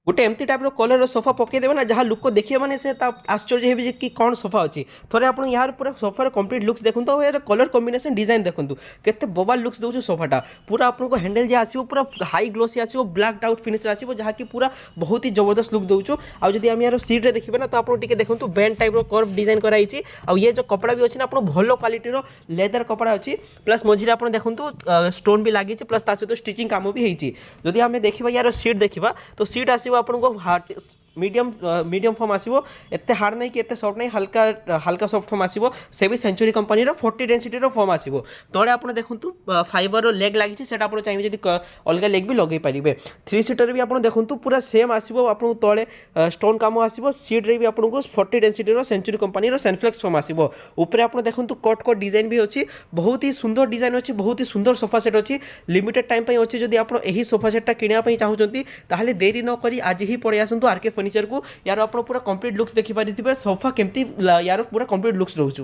गोटे एमती type colour sofa पकईदेवे ना जहाँ लोक देखिए मैंने से आश्चर्य हे कि कौन सोफा अच्छी थे आप यार पूरा सोफार कंप्लीट लुक्स देखो और यार कलर कॉम्बिनेशन डिजाइन देखो केते बोबाल लुक्स दूसरा सोफाटा पूरा आपको हैंडल जो आसो पूरा हाई ग्लोसी आसो ब्लैक आउट फिनिश आसो जहाँकि पूरा बहुत ही जबरदस्त लुक दूँ आज जब आम यार सीट्रे देखिए ना तो आपको देखो बेंड टाइप कर्व डिजाइन कराई आउ ये जो कपड़ा भी अच्छी ना आप भल क्वालिटीर लेदर कपड़ा अच्छी प्लस मझे आप देखो स्टोन भी लगी प्लस ता सहित स्टिचिंग काम भी होती जदि आम देखा यार सीट देखा तो सीट आसो आपको हार्ड मीडियम फॉर्म आसो एत हार्ड नहीं कि एत सॉफ्ट नहीं हल्का हल्का सॉफ्ट फॉर्म आसो से भी सेंचुरी कंपनी 40 डेनसीटी फॉर्म आसो तले आप देखो फाइबर लेग लगी से चाहिए जब अलग लेग भी लगे पारे 3 सीटर भी आप देखो पूरा सेम आसो आप तले स्टोन कम आसो सीट्रे भी आपको 40 डेनसीटी सेंचुरी कंपनी सेनफ्लेक्स फॉर्म आसो ऊपर आप देखो कट कट डिजाइन भी अच्छी बहुत ही सुंदर डिजाइन अच्छी बहुत ही सुंदर सोफा सेट अच्छी लिमिटेड टाइम अच्छी जब आप सोफा सेटा किनापी चाहते ताहले देरी नक आज ही पड़े आसतु आरके फर्निचर को यार आप पूरा कंप्लीट लुक्स देखिपारे सोफा केमती यार पूरा कंप्लीट लुक्स रोचु।